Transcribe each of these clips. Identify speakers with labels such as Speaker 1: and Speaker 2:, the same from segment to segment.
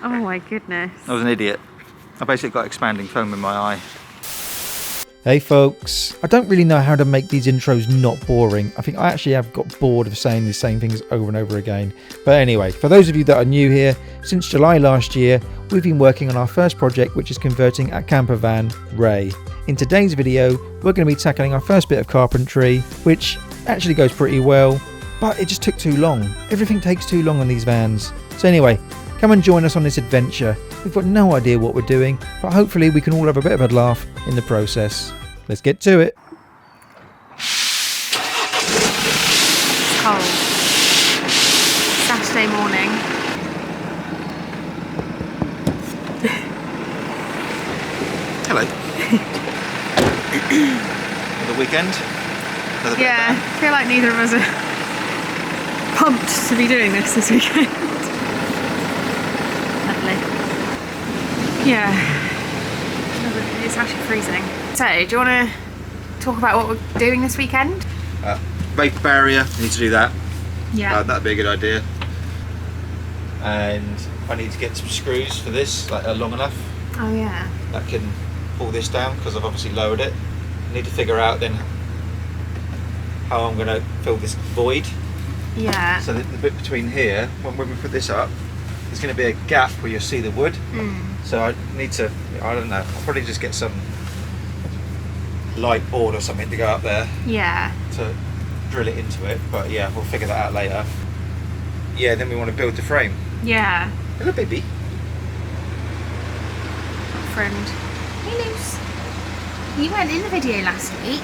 Speaker 1: Oh my goodness.
Speaker 2: I was an idiot. I basically got expanding foam in my eye.
Speaker 3: Hey folks, I don't really know how to make these intros not boring. I think I actually have got bored of saying the same things over and over again. But anyway, for those of you that are new here, since July last year, we've been working on our first project, which is converting our camper van, Ray. In today's video, we're going to be tackling our first bit of carpentry, which actually goes pretty well, but it just took too long. Everything takes too long on these vans. So anyway, come and join us on this adventure. We've got no idea what we're doing, but hopefully we can all have a bit of a laugh in the process. Let's get to it.
Speaker 1: It's cold. Saturday morning.
Speaker 2: Hello. The weekend?
Speaker 1: Yeah, I feel like neither of us are pumped to be doing this weekend. Lovely. Yeah. It's actually freezing. So, do you want to talk about what we're doing this weekend?
Speaker 2: Vapor barrier, I need to do that.
Speaker 1: Yeah.
Speaker 2: That'd be a good idea. And I need to get some screws for this, like long enough.
Speaker 1: Oh yeah.
Speaker 2: That can pull this down, because I've obviously lowered it. I need to figure out then how I'm going to fill this void.
Speaker 1: Yeah.
Speaker 2: So the bit between here, when we put this up, there's going to be a gap where you'll see the wood. So I need to, I don't know, I'll probably just get some light board or something to go up there.
Speaker 1: Yeah.
Speaker 2: To drill it into it, but yeah, we'll figure that out later. Yeah, then we want to build the frame.
Speaker 1: Yeah.
Speaker 2: Hello, baby.
Speaker 1: Friend. Hey, Luce. You weren't in the video last week.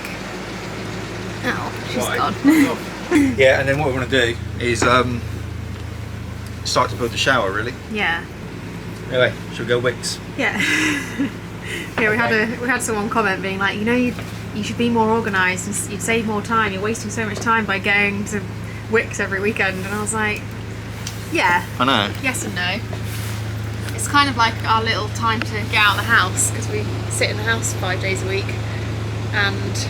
Speaker 1: Oh, she's gone.
Speaker 2: Yeah, and then what we want to do is start to build the shower, really.
Speaker 1: Yeah.
Speaker 2: Anyway, should we go Wicks?
Speaker 1: Yeah. Yeah, we had someone comment being like, you know, you should be more organised and you'd save more time. You're wasting so much time by going to Wicks every weekend. And I was like, yeah.
Speaker 2: I know.
Speaker 1: Yes and no. It's kind of like our little time to get out of the house, because we sit in the house 5 days a week and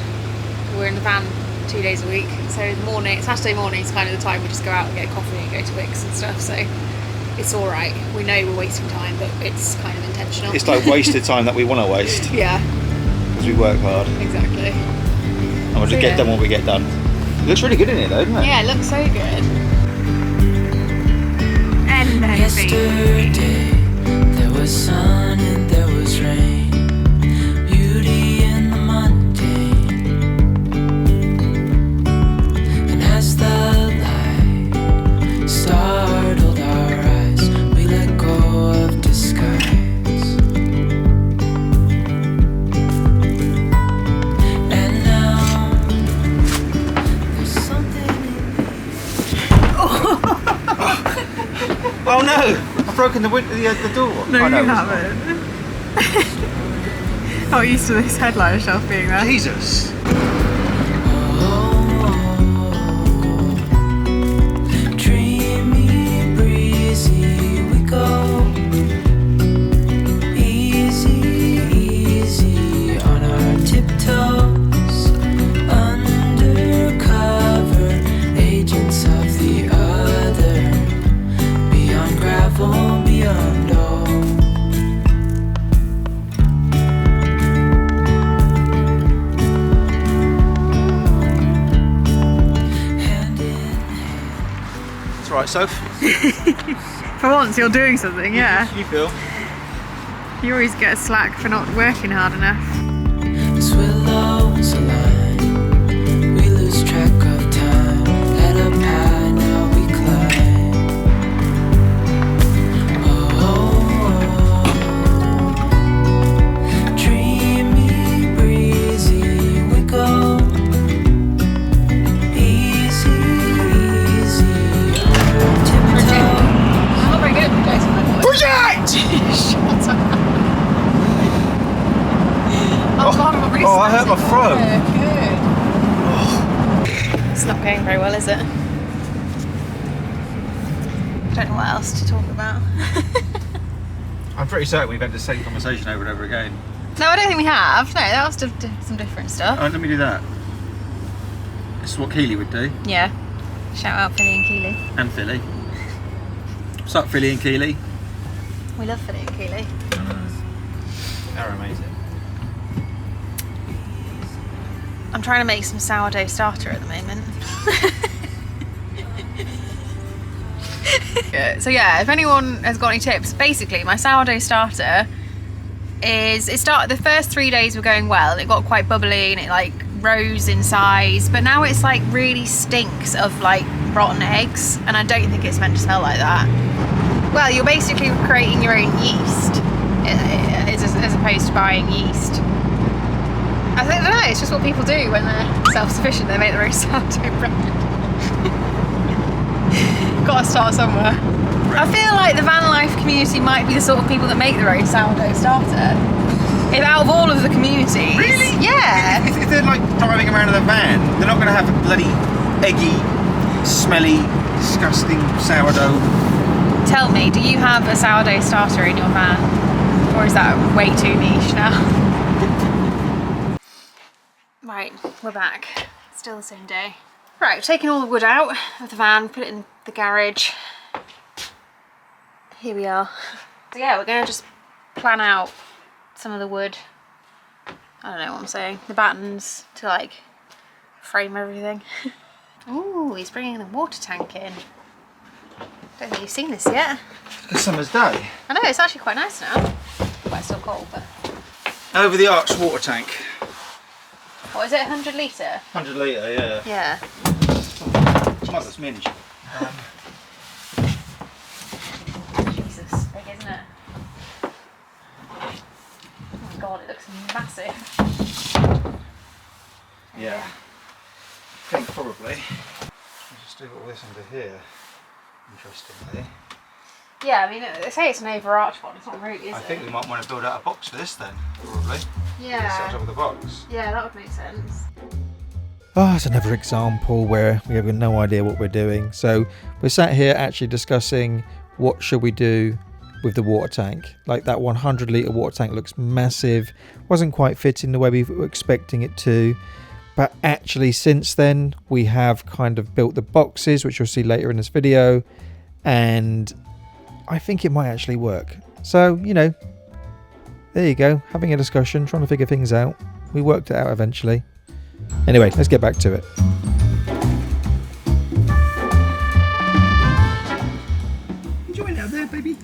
Speaker 1: we're in the van 2 days a week. So the morning, Saturday morning is kind of the time we just go out and get coffee and go to Wicks and stuff. So it's all right. We know we're wasting time, but it's kind of intentional.
Speaker 2: It's like wasted time that we want to waste.
Speaker 1: Yeah.
Speaker 2: Because we work hard.
Speaker 1: Exactly.
Speaker 2: And we'll just get done what we get done. It looks really good in here though, doesn't it?
Speaker 1: Yeah, it looks so good. And then
Speaker 4: yesterday there was sun and there was rain, beauty in the mundane. And as the light startled our eyes, we let go of disguise. And now there's something in
Speaker 2: Oh no! I've broken the door.
Speaker 1: No,
Speaker 2: oh, no,
Speaker 1: you haven't. Oh, used to this headliner shelf being there.
Speaker 2: Jesus!
Speaker 4: dreamy, breezy, we go. Easy, easy on our tiptoes. Undercover agents of the other. Beyond gravel, beyond all. Hand in hand.
Speaker 2: It's alright, Soph.
Speaker 1: For once, you're doing something, yeah.
Speaker 2: You feel?
Speaker 1: You always get a slack for not working hard enough.
Speaker 4: As willows align, we lose track of time. Head up high, now we climb. Dreamy, breezy, we go. Easy, easy on our tiptoes.
Speaker 1: I'm not very good at projecting my voice.
Speaker 2: Project!
Speaker 1: Shut up. Oh god, I'm not really
Speaker 2: Oh, I hurt my throat.
Speaker 1: Good. It's not going very well, is it? I don't know what else to talk about.
Speaker 2: I'm pretty certain we've had the same conversation over and over again.
Speaker 1: No, I don't think we have. No, that was some different stuff.
Speaker 2: Let me do that. This is what Keely would do.
Speaker 1: Yeah. Shout out Philly and Keely.
Speaker 2: And Philly. What's up, Philly and Keely?
Speaker 1: We love filling and Keely.
Speaker 2: They're amazing.
Speaker 1: I'm trying to make some sourdough starter at the moment. So yeah, if anyone has got any tips, basically my sourdough starter is, the first 3 days were going well. It got quite bubbly and it like rose in size, but now it's like really stinks of like rotten eggs, and I don't think it's meant to smell like that. Well, you're basically creating your own yeast as opposed to buying yeast. I don't know, it's just what people do when they're self-sufficient. They make their own sourdough bread. Gotta start somewhere. I feel like the van life community might be the sort of people that make their own sourdough starter. If out of all of the communities.
Speaker 2: Really?
Speaker 1: Yeah.
Speaker 2: If they're like driving around in a van, they're not going to have a bloody eggy, smelly, disgusting sourdough.
Speaker 1: Tell me, do you have a sourdough starter in your van? Or is that way too niche now? Right, we're back. Still the same day. Right, taking all the wood out of the van, put it in the garage. Here we are. So yeah, we're gonna just plan out some of the wood. I don't know what I'm saying. The battens to like frame everything. Ooh, he's bringing the water tank in. Don't think you've seen this yet.
Speaker 2: It's a summer's day.
Speaker 1: I know, it's actually quite nice now. Quite still cold, but.
Speaker 2: Over the arch water tank.
Speaker 1: What is it, 100 litre?
Speaker 2: 100 litre, yeah.
Speaker 1: Yeah.
Speaker 2: Mother's minge.
Speaker 1: Jesus, big, isn't it? Oh my god, it looks massive.
Speaker 2: Yeah. I think probably. I'll just do all this under here. Interestingly.
Speaker 1: Yeah, I mean, they say it's an overarch one, it's not really, is
Speaker 2: I
Speaker 1: it?
Speaker 2: think we might want to build out a box for this then, probably.
Speaker 1: Yeah.
Speaker 2: Set up with a box.
Speaker 1: Yeah, that would make sense.
Speaker 3: Oh, it's another example where we have no idea what we're doing. So we're sat here actually discussing what should we do with the water tank. Like that 100 litre water tank looks massive. Wasn't quite fitting the way we were expecting it to. But actually since then we have kind of built the boxes, which you'll see later in this video. And I think it might actually work. So, you know, there you go. Having a discussion, trying to figure things out. We worked it out eventually. Anyway, let's get back to it.
Speaker 2: Enjoy it out there, baby.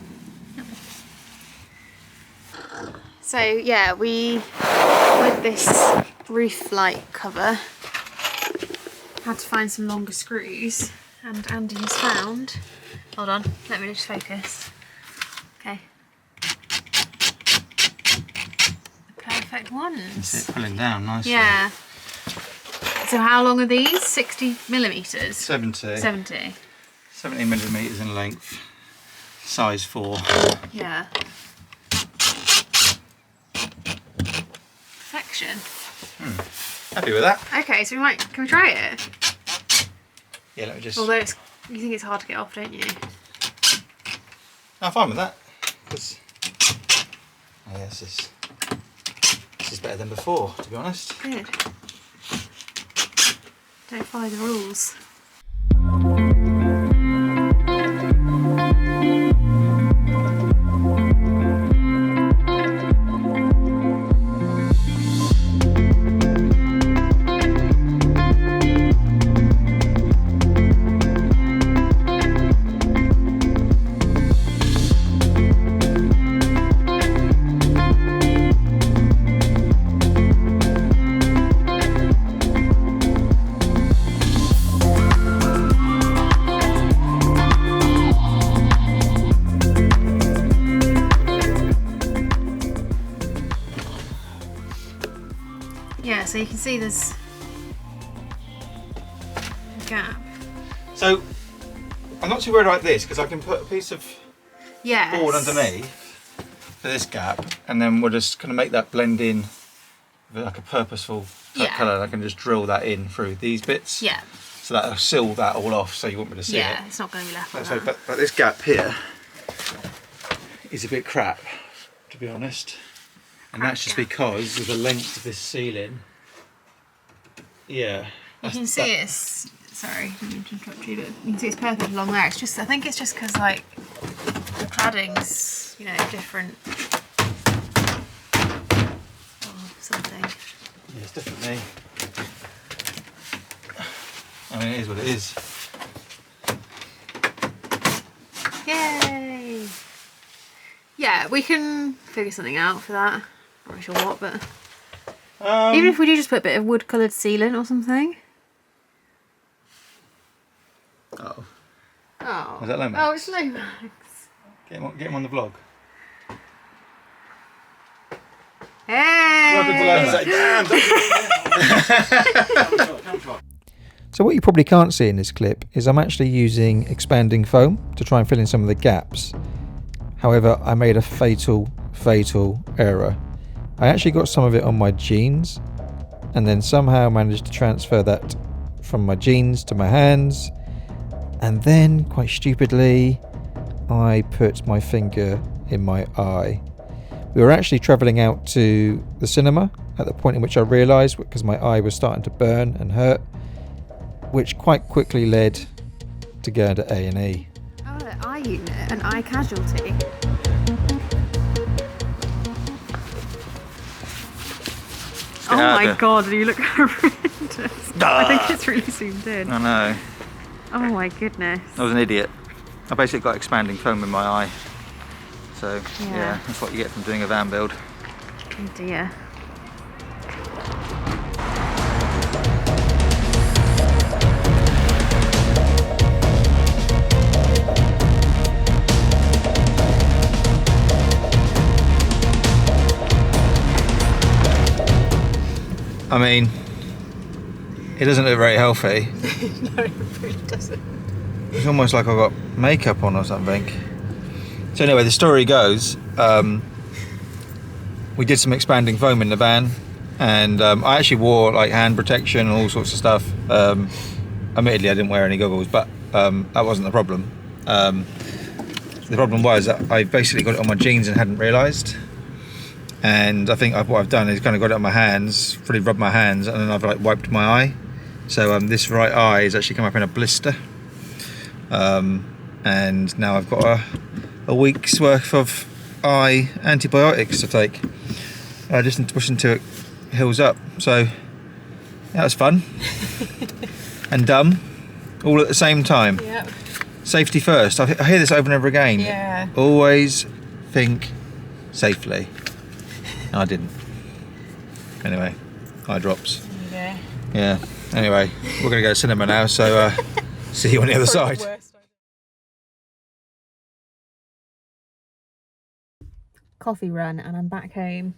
Speaker 1: So yeah, with this roof light cover, had to find some longer screws, and Andy has found, hold on, let me just focus. Okay. The perfect ones.
Speaker 2: That's it, pulling down nicely.
Speaker 1: Yeah. So how long are these? 60 millimetres?
Speaker 2: 70.
Speaker 1: 70.
Speaker 2: 70 millimetres in length. Size 4.
Speaker 1: Yeah. Perfection.
Speaker 2: Happy with that?
Speaker 1: Okay, so can we try it?
Speaker 2: Yeah, let me just...
Speaker 1: Although you think it's hard to get off, don't you?
Speaker 2: I'm fine with that. 'Cause... Oh, yeah, this is better than before, to be honest.
Speaker 1: Good. Don't follow the rules. Yeah, so you can see there's a gap.
Speaker 2: So, I'm not too worried about this because I can put a piece of
Speaker 1: Yes.
Speaker 2: board underneath for this gap, and then we'll just kind of make that blend in with like a purposeful type
Speaker 1: Yeah.
Speaker 2: colour. I can just drill that in through these bits.
Speaker 1: Yeah.
Speaker 2: So that'll seal that all off so you won't be able to see
Speaker 1: Yeah,
Speaker 2: it.
Speaker 1: it's not going to be left like
Speaker 2: So,
Speaker 1: that.
Speaker 2: but this gap here is a bit crap, to be honest. And that's just
Speaker 1: gap.
Speaker 2: because of the length of this ceiling. Yeah.
Speaker 1: You can see it's, sorry, I didn't interrupt you, but you can see it's perfect along there. It's just, I think it's just because like the cladding's you know, different or something.
Speaker 2: Yeah, it's definitely. I mean, it is what it is.
Speaker 1: Yay! Yeah, we can figure something out for that. Not really sure what, but even if we do just put a bit of wood coloured sealant or something.
Speaker 2: Oh.
Speaker 1: Oh.
Speaker 2: Was that Lomax?
Speaker 1: Oh, it's Lomax.
Speaker 2: Get him on the vlog.
Speaker 1: Hey!
Speaker 3: So what you probably can't see in this clip is I'm actually using expanding foam to try and fill in some of the gaps. However, I made a fatal error. I actually got some of it on my jeans and then somehow managed to transfer that from my jeans to my hands, and then quite stupidly I put my finger in my eye. We were actually travelling out to the cinema at the point in which I realised, because my eye was starting to burn and hurt, which quite quickly led to going to A&E.
Speaker 1: Oh, an eye unit, an eye casualty. Oh my god, you look horrendous. I think it's really zoomed in.
Speaker 2: I know.
Speaker 1: Oh my goodness.
Speaker 2: I was an idiot. I basically got expanding foam in my eye. So
Speaker 1: Yeah.
Speaker 2: that's what you get from doing a van build.
Speaker 1: Oh dear.
Speaker 2: I mean, it doesn't look very healthy.
Speaker 1: No, it really doesn't.
Speaker 2: It's almost like I've got makeup on or something. So anyway, the story goes, we did some expanding foam in the van, and I actually wore like hand protection and all sorts of stuff. Admittedly, I didn't wear any goggles, but that wasn't the problem. The problem was that I basically got it on my jeans and hadn't realised. And I think what I've done is kind of got it on my hands, fully rubbed my hands, and then I've like wiped my eye. So this right eye has actually come up in a blister. And now I've got a week's worth of eye antibiotics to take. I just need to push until it heals up. So that was fun and dumb, all at the same time.
Speaker 1: Yep.
Speaker 2: Safety first. I hear this over and over again.
Speaker 1: Yeah.
Speaker 2: Always think safely. And I didn't. Anyway, eye drops.
Speaker 1: Okay.
Speaker 2: Yeah. Anyway, we're going to go to cinema now, so see you on the other side.
Speaker 1: Coffee run, and I'm back home.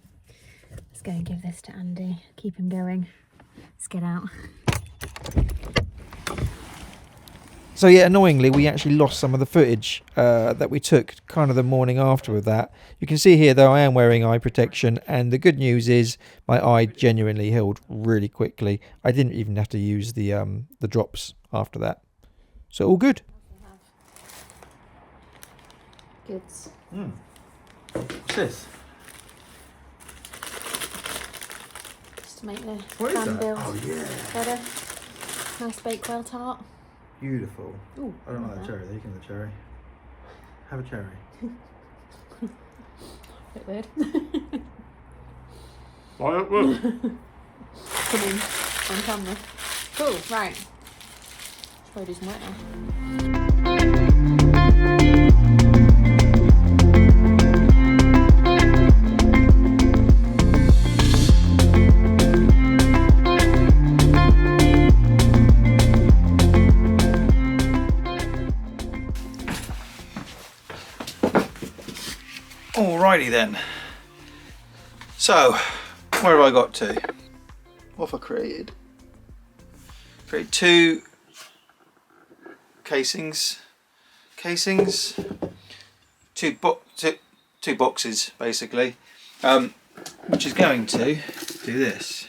Speaker 1: Let's go and give this to Andy. Keep him going. Let's get out.
Speaker 3: So yeah, annoyingly, we actually lost some of the footage that we took kind of the morning after with that. You can see here, though, I am wearing eye protection, and the good news is my eye genuinely healed really quickly. I didn't even have to use the drops after that. So all good.
Speaker 1: Goods.
Speaker 2: What's this?
Speaker 1: Just to make the
Speaker 2: What is
Speaker 1: van
Speaker 2: that?
Speaker 1: build
Speaker 2: Oh, yeah.
Speaker 1: better. Nice bakewell tart.
Speaker 2: Beautiful.
Speaker 1: Ooh,
Speaker 2: I don't like the cherry, though. You can have the cherry. Have a cherry.
Speaker 1: Bit weird.
Speaker 2: Why up, look?
Speaker 1: Come in on camera. Cool, right. Should probably do some work now.
Speaker 2: Alrighty then. So, where have I got to? What have I created? Created two casings, two boxes basically, which is going to do this.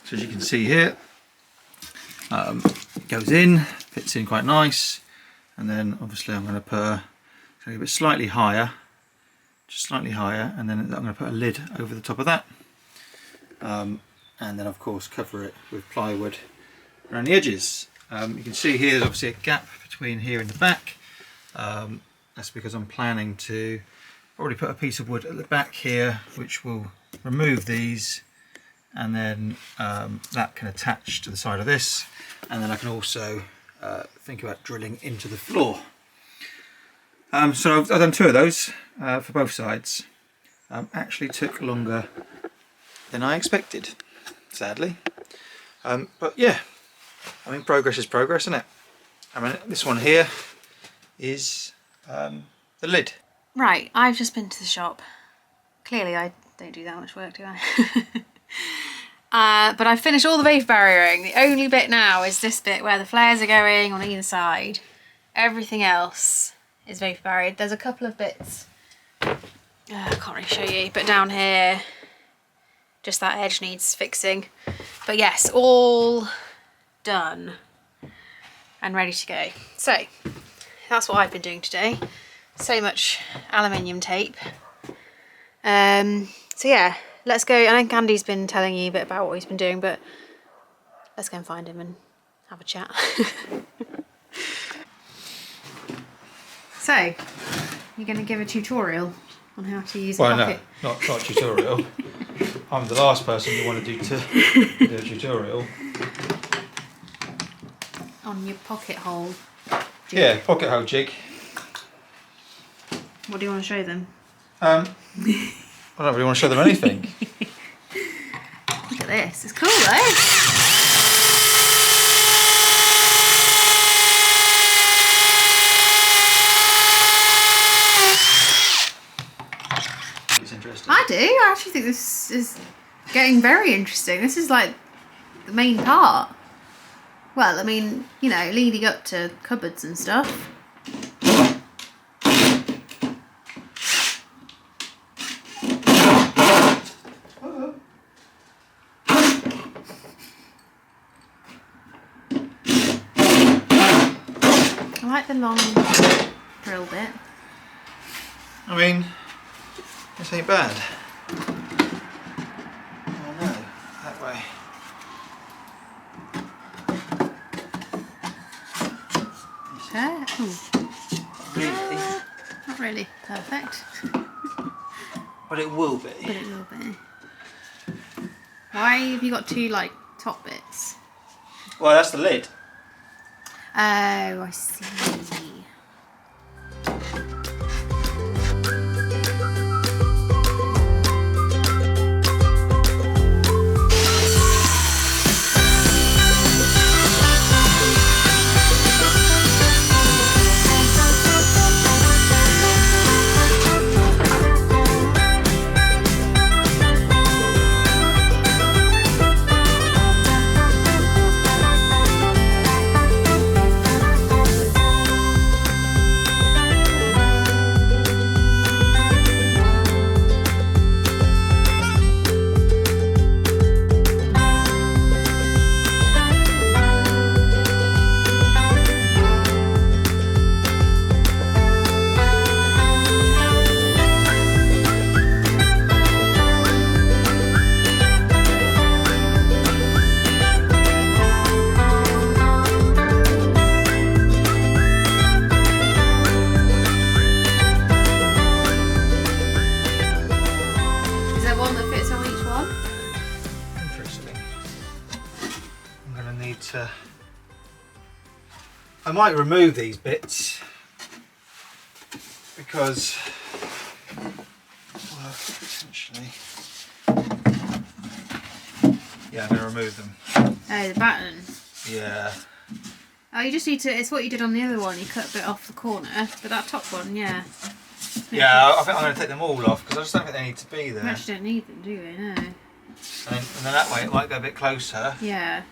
Speaker 2: So as you can see here, it goes in, fits in quite nice, and then obviously I'm going to put it slightly higher. Just slightly higher, and then I'm going to put a lid over the top of that, and then of course cover it with plywood around the edges. You can see here there's obviously a gap between here and the back. That's because I'm planning to already put a piece of wood at the back here, which will remove these, and then that can attach to the side of this, and then I can also think about drilling into the floor. So I've done 2 of those for both sides. Actually took longer than I expected, sadly. But yeah, I mean, progress is progress, isn't it? I mean, this one here is the lid.
Speaker 1: Right, I've just been to the shop. Clearly I don't do that much work, do I? But I've finished all the vapor barriering. The only bit now is this bit where the flares are going on either side. Everything else is vapor barriered. There's a couple of bits, I can't really show you, but down here, just that edge needs fixing. But yes, all done and ready to go. So that's what I've been doing today. So much aluminium tape. So yeah, let's go. I think Andy's been telling you a bit about what he's been doing, but let's go and find him and have a chat. So, you're going to give a tutorial on how to use a pocket?
Speaker 2: No, not tutorial. I'm the last person you want to do a tutorial.
Speaker 1: On your pocket hole jig.
Speaker 2: Yeah, pocket hole jig.
Speaker 1: What do you want to show them?
Speaker 2: I don't really want to show them anything.
Speaker 1: Look at this, it's cool though.
Speaker 2: It's interesting.
Speaker 1: I do, I actually think this is getting very interesting. This is like the main part. Well, I mean, you know, leading up to cupboards and stuff. I like the long drill bit.
Speaker 2: I mean, this ain't bad. Oh no, that way. Really?
Speaker 1: Not really perfect,
Speaker 2: But it will be.
Speaker 1: but it will be. Why have you got 2 like top bits?
Speaker 2: Well, that's the lid.
Speaker 1: Oh, I see.
Speaker 2: I might remove these bits because, well, potentially, yeah, I'm going to remove them.
Speaker 1: Oh, the batten.
Speaker 2: Yeah.
Speaker 1: Oh, you just need to, it's what you did on the other one, you cut a bit off the corner, but that top one, yeah.
Speaker 2: Yeah, I think I'm going to take them all off because I just don't think they need to be there.
Speaker 1: You actually don't need them, do you? No.
Speaker 2: And then that way it might go a bit closer.
Speaker 1: Yeah.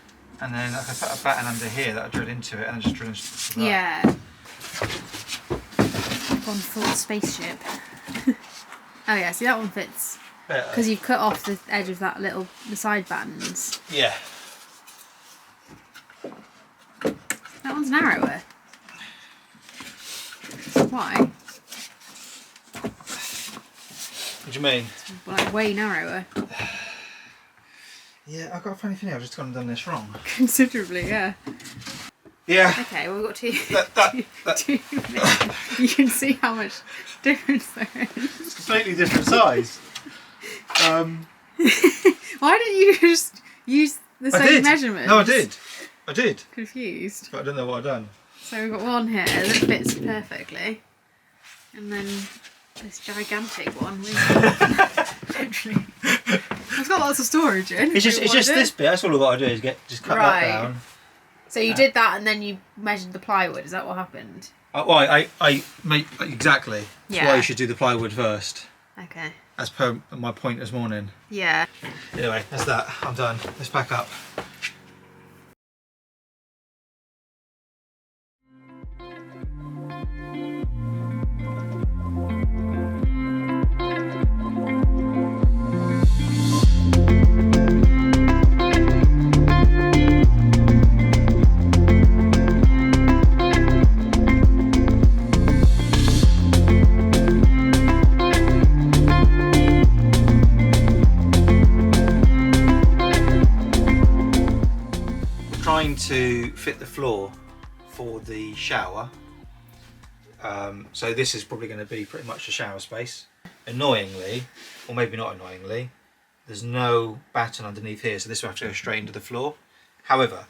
Speaker 2: And then I can put a batten under here that I drill into it and then just drill into that.
Speaker 1: Yeah. One full spaceship. Oh yeah, see that one fits. Because you've cut off the edge of that little, the side battens.
Speaker 2: Yeah.
Speaker 1: That one's narrower. Why?
Speaker 2: What do you mean?
Speaker 1: It's like way narrower.
Speaker 2: Yeah, I've got a funny feeling I've just gone and done this wrong.
Speaker 1: Considerably, yeah.
Speaker 2: Yeah.
Speaker 1: Okay, well, we've got two.
Speaker 2: That-
Speaker 1: 2 minutes. You can see how much difference there is.
Speaker 2: It's completely different size.
Speaker 1: Why didn't you just use the same measurements?
Speaker 2: No, I did.
Speaker 1: Confused.
Speaker 2: But I don't know what I've done.
Speaker 1: So we've got one here that fits perfectly, and then this gigantic one. Literally, it's got lots of storage in.
Speaker 2: It's just this bit. That's all I've got to do is just cut that down.
Speaker 1: So you did that, and then you measured the plywood. Is that what happened?
Speaker 2: I make exactly. That's
Speaker 1: Yeah.
Speaker 2: why you should do the plywood first,
Speaker 1: Okay.
Speaker 2: as per my point this morning.
Speaker 1: Yeah.
Speaker 2: Anyway, that's that. I'm done. Let's pack up. Trying to fit the floor for the shower, so this is probably going to be pretty much the shower space. Annoyingly, or maybe not annoyingly, there's no batten underneath here, so this will have to go straight into the floor. However,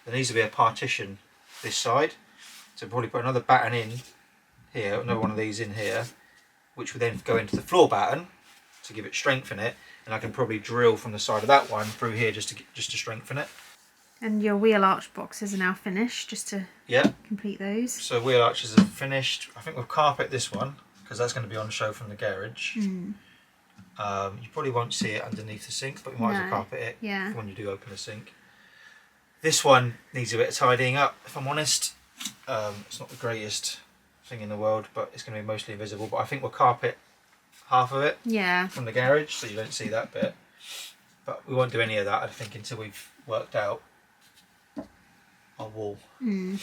Speaker 2: there needs to be a partition this side, so probably put another batten in here, another one of these in here, which would then go into the floor batten to give it, strengthen it, and I can probably drill from the side of that one through here just to strengthen it.
Speaker 1: And your wheel arch boxes are now finished, just to complete those.
Speaker 2: So wheel arches are finished. I think we'll carpet this one because that's going to be on show from the garage. You probably won't see it underneath the sink, but we might as well carpet it when you do open the sink. This one needs a bit of tidying up, if I'm honest. It's not the greatest thing in the world, but it's going to be mostly invisible. But I think we'll carpet half of it from the garage, so you don't see that bit. But we won't do any of that, I think, until we've worked out our wall. I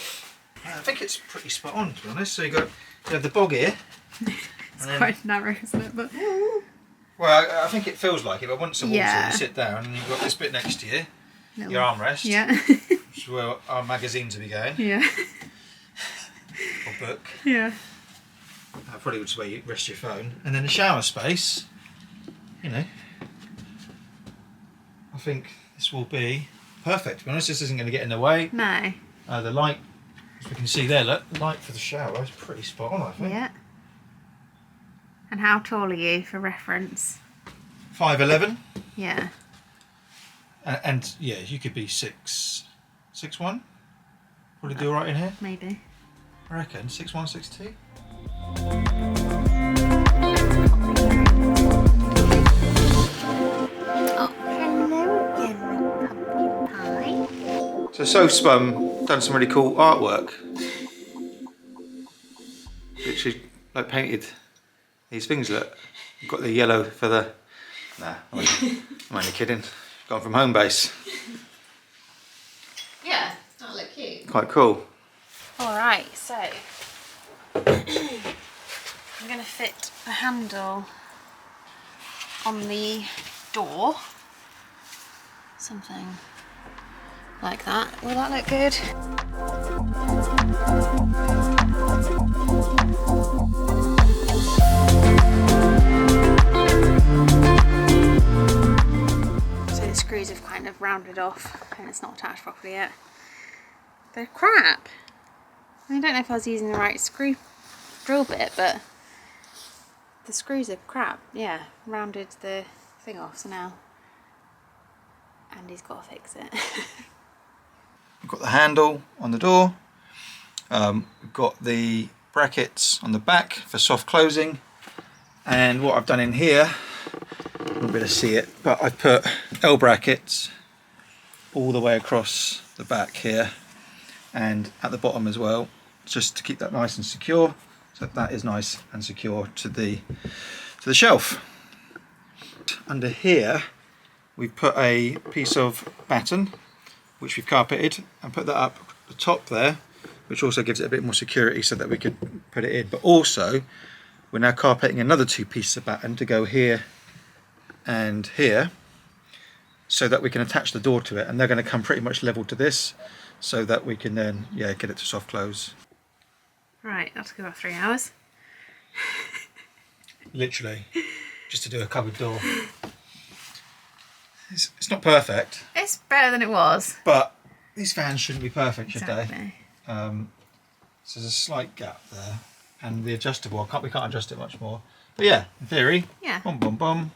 Speaker 2: think it's pretty spot on, to be honest. So you have the bog here.
Speaker 1: It's quite narrow, isn't it? But
Speaker 2: well, I think it feels like it. But once the wall's in, you sit down and you've got this bit next to you, your armrest.
Speaker 1: Yeah.
Speaker 2: Which is where our magazines will be going.
Speaker 1: Yeah.
Speaker 2: Or book.
Speaker 1: Yeah.
Speaker 2: Probably just where you rest your phone, and then the shower space. You know, I think this will be perfect. To be honest, this isn't going to get in the way.
Speaker 1: No.
Speaker 2: The light, as we can see there, look, the light for the shower is pretty spot on, I think.
Speaker 1: Yeah. And how tall are you, for reference?
Speaker 2: 5'11".
Speaker 1: Yeah.
Speaker 2: And yeah, you could be 6'1". Would it do alright in here?
Speaker 1: Maybe.
Speaker 2: I reckon 6'1", 6'2". So Soph's done some really cool artwork. Literally like painted these things, look. You've got the yellow for the... Nah, I'm only kidding. Gone from home base.
Speaker 1: Yeah, that'll look cute.
Speaker 2: Quite cool.
Speaker 1: Alright, so I'm going to fit the handle on the door. Something like that. Will that look good? So the screws have kind of rounded off and it's not attached properly yet. They're crap. I don't know if I was using the right screw drill bit, but the screws are crap. Yeah, rounded the thing off, so now Andy's got to fix it.
Speaker 2: We've got the handle on the door. We've got the brackets on the back for soft closing. And what I've done in here, you won't be able to see it, but I've put L brackets all the way across the back here and at the bottom as well, just to keep that nice and secure. So that is nice and secure to the shelf. Under here, we've put a piece of batten, which we've carpeted, and put that up the top there, which also gives it a bit more security so that we could put it in. But also, we're now carpeting another 2 pieces of batten to go here and here, so that we can attach the door to it, and they're going to come pretty much level to this. so that we can then get it to soft close.
Speaker 1: Right, that took about 3 hours.
Speaker 2: Literally, just to do a cupboard door. It's not perfect.
Speaker 1: It's better than it was.
Speaker 2: But these fans shouldn't be perfect, should
Speaker 1: Exactly.
Speaker 2: they? So there's a slight gap there, and the adjustable, we can't adjust it much more. But yeah, in theory,
Speaker 1: Yeah.
Speaker 2: boom, boom, boom.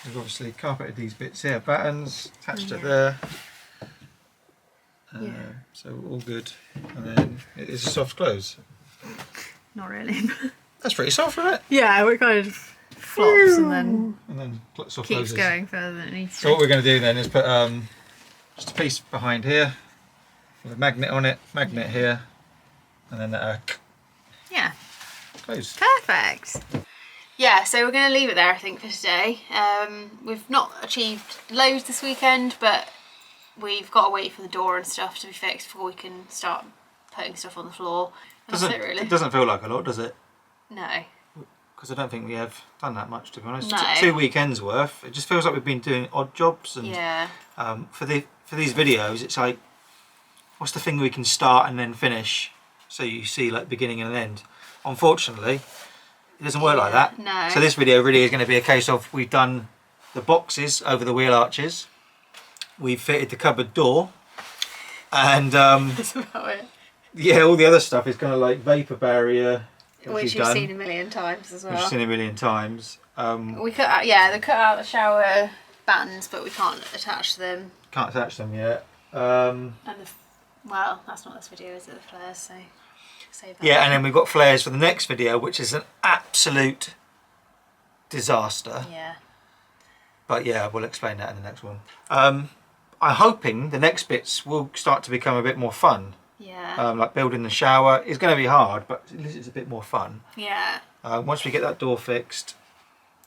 Speaker 2: We've obviously carpeted these bits here, battens, attached it there. So all good. And then it is a soft close.
Speaker 1: Not really.
Speaker 2: That's pretty soft, isn't it?
Speaker 1: Yeah, we kind of flops and then
Speaker 2: Soft
Speaker 1: keeps
Speaker 2: closes.
Speaker 1: going further than it needs
Speaker 2: So
Speaker 1: to.
Speaker 2: what we're going to do then is put just a piece behind here with a magnet on it, magnet here, and then
Speaker 1: Yeah.
Speaker 2: close.
Speaker 1: Perfect. Yeah, so we're going to leave it there, I think, for today. We've not achieved loads this weekend, but we've got to wait for the door and stuff to be fixed before we can start putting stuff on the floor. That's it, really.
Speaker 2: It doesn't feel like a lot, does it?
Speaker 1: No.
Speaker 2: Because I don't think we have done that much, to be honest.
Speaker 1: No.
Speaker 2: 2 weekends worth. It just feels like we've been doing odd jobs. And
Speaker 1: Yeah.
Speaker 2: for these videos, it's like, what's the thing we can start and then finish, so you see like beginning and end. Unfortunately, it doesn't work like that.
Speaker 1: No.
Speaker 2: So this video really is going to be a case of we've done the boxes over the wheel arches, we've fitted the cupboard door, and
Speaker 1: That's about it.
Speaker 2: yeah, all the other stuff is kind of like vapour barrier,
Speaker 1: Which you've seen a million times as well.
Speaker 2: Which you've seen a million times.
Speaker 1: We cut out, they cut out the shower battens, but we can't attach them.
Speaker 2: Can't attach them yet.
Speaker 1: And well, that's not this video, is it? The flares, so save that.
Speaker 2: Yeah, and then we've got flares for the next video, which is an absolute disaster.
Speaker 1: Yeah.
Speaker 2: But yeah, we'll explain that in the next one. I'm hoping the next bits will start to become a bit more fun.
Speaker 1: Yeah.
Speaker 2: Like building the shower is going to be hard, but at least it's a bit more fun.
Speaker 1: Yeah.
Speaker 2: Once we get that door fixed,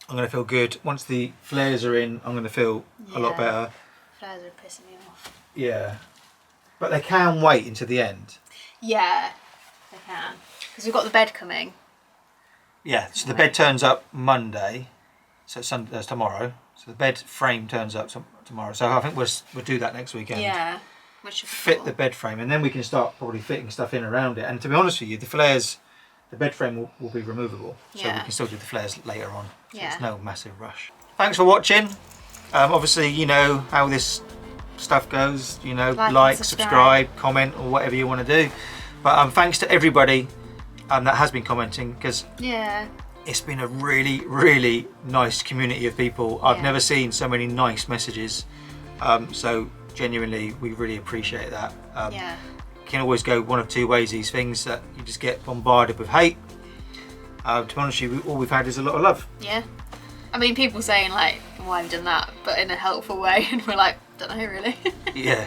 Speaker 2: I'm going to feel good. Once the flares are in, I'm going to feel a lot better.
Speaker 1: Flares are pissing me off.
Speaker 2: Yeah. But they can wait until the end.
Speaker 1: Yeah, they can. Because we've got the bed coming.
Speaker 2: Yeah, so the bed turns up Monday, so it's tomorrow. So the bed frame turns up tomorrow. So I think we'll do that next weekend.
Speaker 1: Yeah. Which should be
Speaker 2: Fit
Speaker 1: cool.
Speaker 2: the bed frame, and then we can start probably fitting stuff in around it. And to be honest with you, the flares, the bed frame will be removable, so we
Speaker 1: Yeah.
Speaker 2: can still do the flares later on. So
Speaker 1: Yeah.
Speaker 2: there's no massive rush. Thanks for watching. Obviously, you know how this stuff goes. You know,
Speaker 1: Like and
Speaker 2: subscribe, comment, or whatever you want to do. But thanks to everybody that has been commenting, because
Speaker 1: Yeah.
Speaker 2: it's been a really, really nice community of people. I've
Speaker 1: Yeah.
Speaker 2: never seen so many nice messages. So genuinely, we really appreciate that.
Speaker 1: Yeah.
Speaker 2: Can always go one of two ways, these things, that you just get bombarded with hate. To be honest with you, all we've had is a lot of love.
Speaker 1: Yeah. I mean, people saying like, why have you done that? But in a helpful way. And we're like, don't know really.
Speaker 2: Yeah.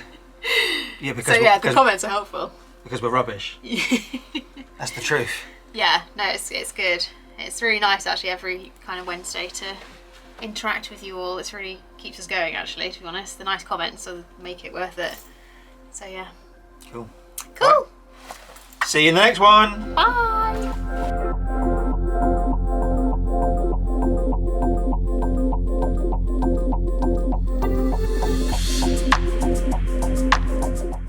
Speaker 2: Yeah, because
Speaker 1: So yeah, the comments are helpful.
Speaker 2: because we're rubbish. That's the truth.
Speaker 1: Yeah, no, it's good. It's really nice actually every kind of Wednesday to interact with you all. It's really keeps us going actually, to be honest. The nice comments will make it worth it. So yeah.
Speaker 2: Cool.
Speaker 1: Cool.
Speaker 2: See you in the next one.
Speaker 1: Bye.